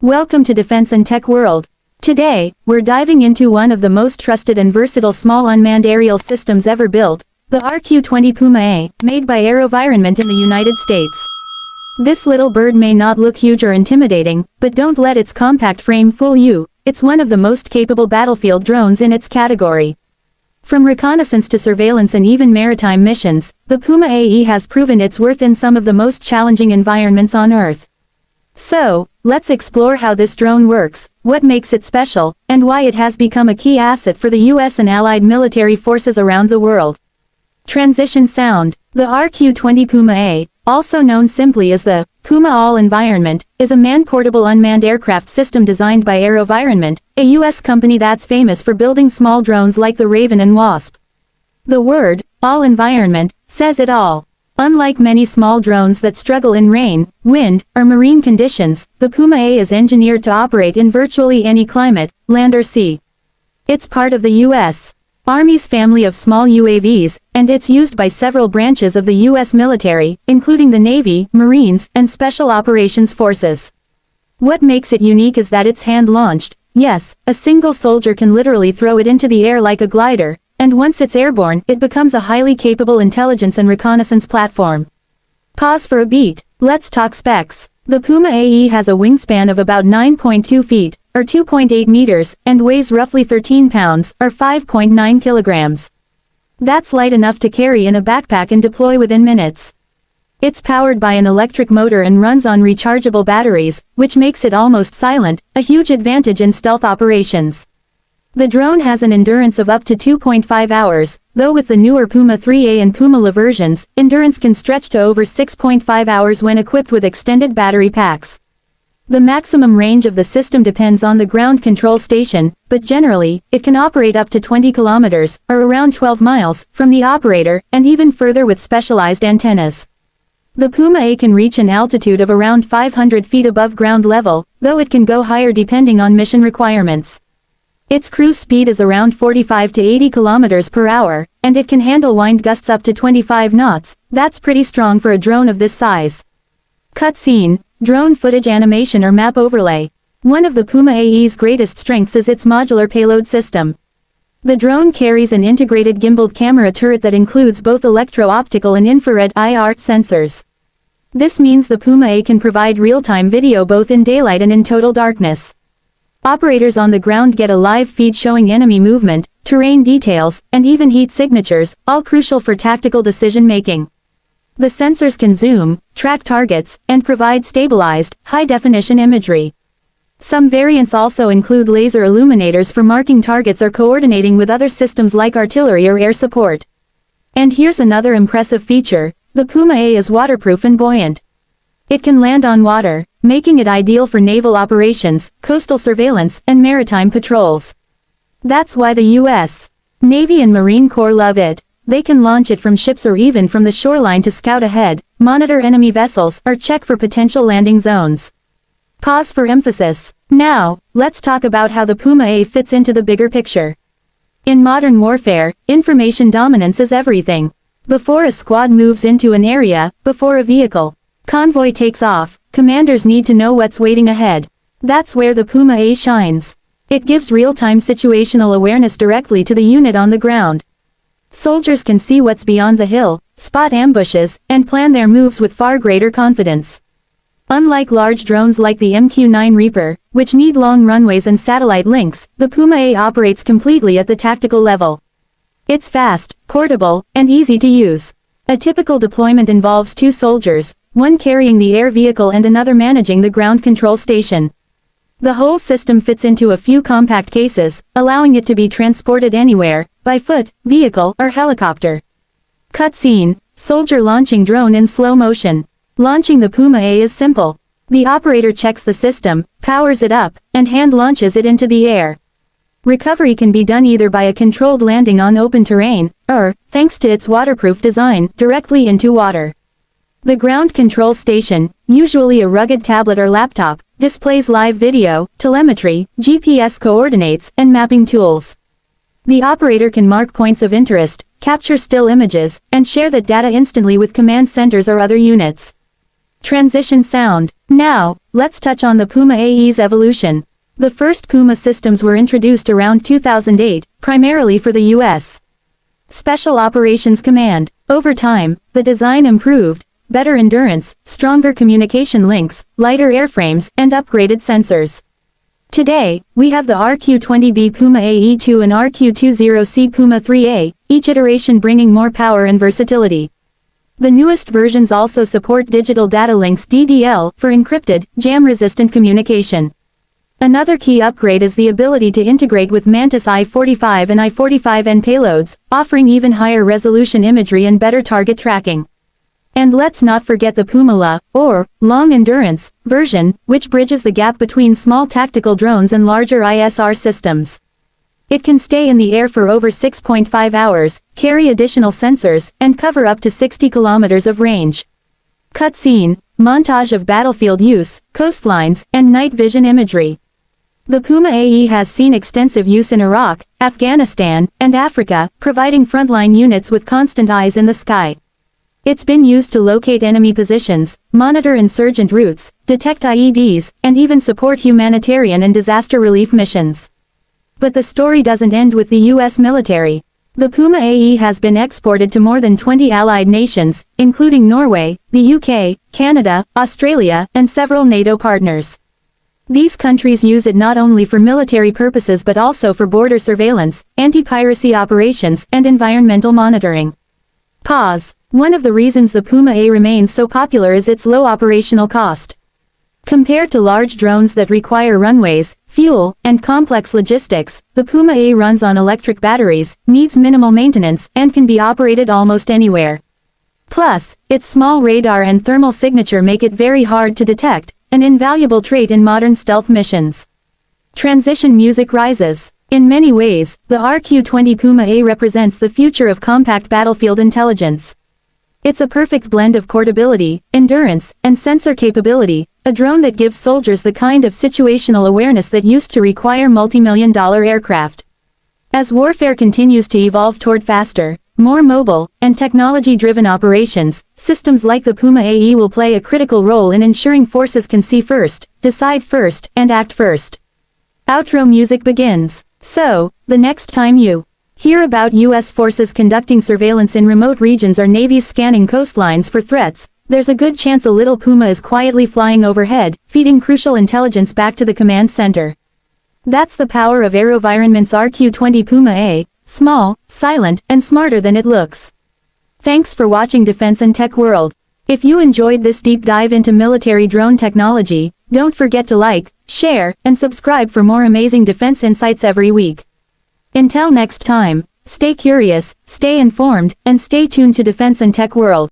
Welcome to Defense and Tech World. Today, we're diving into one of the most trusted and versatile small unmanned aerial systems ever built, the RQ-20 Puma AE, made by AeroVironment in the United States. This little bird may not look huge or intimidating, but don't let its compact frame fool you. It's one of the most capable battlefield drones in its category. From reconnaissance to surveillance and even maritime missions, the Puma AE has proven its worth in some of the most challenging environments on Earth. So, let's explore how this drone works, what makes it special, and why it has become a key asset for the US and allied military forces around the world. Transition sound. The RQ-20 Puma AE, also known simply as the Puma AE, is a man-portable unmanned aircraft system designed by AeroVironment, a US company that's famous for building small drones like the Raven and Wasp. The word, all-environment, says it all. Unlike many small drones that struggle in rain, wind, or marine conditions, the Puma AE is engineered to operate in virtually any climate, land or sea. It's part of the U.S. Army's family of small UAVs, and it's used by several branches of the U.S. military, including the Navy, Marines, and Special Operations Forces. What makes it unique is that it's hand-launched. Yes, a single soldier can literally throw it into the air like a glider, and once it's airborne, it becomes a highly capable intelligence and reconnaissance platform. Pause for a beat. Let's talk specs. The Puma AE has a wingspan of about 9.2 feet, or 2.8 meters, and weighs roughly 13 pounds, or 5.9 kilograms. That's light enough to carry in a backpack and deploy within minutes. It's powered by an electric motor and runs on rechargeable batteries, which makes it almost silent, a huge advantage in stealth operations. The drone has an endurance of up to 2.5 hours, though with the newer Puma 3A and Puma LE versions, endurance can stretch to over 6.5 hours when equipped with extended battery packs. The maximum range of the system depends on the ground control station, but generally, it can operate up to 20 kilometers, or around 12 miles, from the operator, and even further with specialized antennas. The Puma AE can reach an altitude of around 500 feet above ground level, though it can go higher depending on mission requirements. Its cruise speed is around 45 to 80 kilometers per hour, and it can handle wind gusts up to 25 knots. That's pretty strong for a drone of this size. Cutscene, drone footage animation or map overlay. One of the Puma AE's greatest strengths is its modular payload system. The drone carries an integrated gimbaled camera turret that includes both electro-optical and infrared IR sensors. This means the Puma AE can provide real-time video both in daylight and in total darkness. Operators on the ground get a live feed showing enemy movement, terrain details, and even heat signatures, all crucial for tactical decision-making. The sensors can zoom, track targets, and provide stabilized, high-definition imagery. Some variants also include laser illuminators for marking targets or coordinating with other systems like artillery or air support. And here's another impressive feature: the Puma AE is waterproof and buoyant. It can land on water, making it ideal for naval operations, coastal surveillance, and maritime patrols. That's why the U.S. Navy and Marine Corps love it. They can launch it from ships or even from the shoreline to scout ahead, monitor enemy vessels, or check for potential landing zones. Pause for emphasis. Now, let's talk about how the Puma AE fits into the bigger picture. In modern warfare, information dominance is everything. Before a squad moves into an area, before a vehicle convoy takes off, commanders need to know what's waiting ahead. That's where the Puma AE shines. It gives real-time situational awareness directly to the unit on the ground. Soldiers can see what's beyond the hill, spot ambushes, and plan their moves with far greater confidence. Unlike large drones like the MQ-9 Reaper, which need long runways and satellite links, the Puma AE operates completely at the tactical level. It's fast, portable, and easy to use. A typical deployment involves two soldiers, one carrying the air vehicle and another managing the ground control station. The whole system fits into a few compact cases, allowing it to be transported anywhere, by foot, vehicle, or helicopter. Cutscene, soldier launching drone in slow motion. Launching the Puma AE is simple. The operator checks the system, powers it up, and hand launches it into the air. Recovery can be done either by a controlled landing on open terrain, or, thanks to its waterproof design, directly into water. The ground control station, usually a rugged tablet or laptop, displays live video, telemetry, GPS coordinates, and mapping tools. The operator can mark points of interest, capture still images, and share that data instantly with command centers or other units. Transition sound. Now, let's touch on the Puma AE's evolution. The first Puma systems were introduced around 2008, primarily for the U.S. Special Operations Command. Over time, the design improved, better endurance, stronger communication links, lighter airframes, and upgraded sensors. Today, we have the RQ-20B Puma AE2 and RQ-20C Puma 3A, each iteration bringing more power and versatility. The newest versions also support digital data links (DDL) for encrypted, jam-resistant communication. Another key upgrade is the ability to integrate with Mantis I-45 and I-45N payloads, offering even higher resolution imagery and better target tracking. And let's not forget the Puma LA, or Long Endurance, version, which bridges the gap between small tactical drones and larger ISR systems. It can stay in the air for over 6.5 hours, carry additional sensors, and cover up to 60 kilometers of range. Cutscene, montage of battlefield use, coastlines, and night vision imagery. The Puma AE has seen extensive use in Iraq, Afghanistan, and Africa, providing frontline units with constant eyes in the sky. It's been used to locate enemy positions, monitor insurgent routes, detect IEDs, and even support humanitarian and disaster relief missions. But the story doesn't end with the U.S. military. The Puma AE has been exported to more than 20 allied nations, including Norway, the UK, Canada, Australia, and several NATO partners. These countries use it not only for military purposes but also for border surveillance, anti-piracy operations, and environmental monitoring. Pause. One of the reasons the Puma AE remains so popular is its low operational cost. Compared to large drones that require runways, fuel, and complex logistics, the Puma AE runs on electric batteries, needs minimal maintenance, and can be operated almost anywhere. Plus, its small radar and thermal signature make it very hard to detect, an invaluable trait in modern stealth missions. Transition music rises. In many ways, the RQ-20 Puma AE represents the future of compact battlefield intelligence. It's a perfect blend of portability, endurance, and sensor capability, a drone that gives soldiers the kind of situational awareness that used to require multi-million-dollar aircraft. As warfare continues to evolve toward faster, more mobile, and technology-driven operations, systems like the Puma AE will play a critical role in ensuring forces can see first, decide first, and act first. Outro music begins. So, the next time you hear about U.S. forces conducting surveillance in remote regions or navies scanning coastlines for threats, there's a good chance a little Puma is quietly flying overhead, feeding crucial intelligence back to the command center. That's the power of AeroVironment's RQ-20 Puma AE, small, silent, and smarter than it looks. Thanks for watching Defense and Tech World. If you enjoyed this deep dive into military drone technology, don't forget to like, share, and subscribe for more amazing defense insights every week. Until next time, stay curious, stay informed, and stay tuned to Defense and Tech World.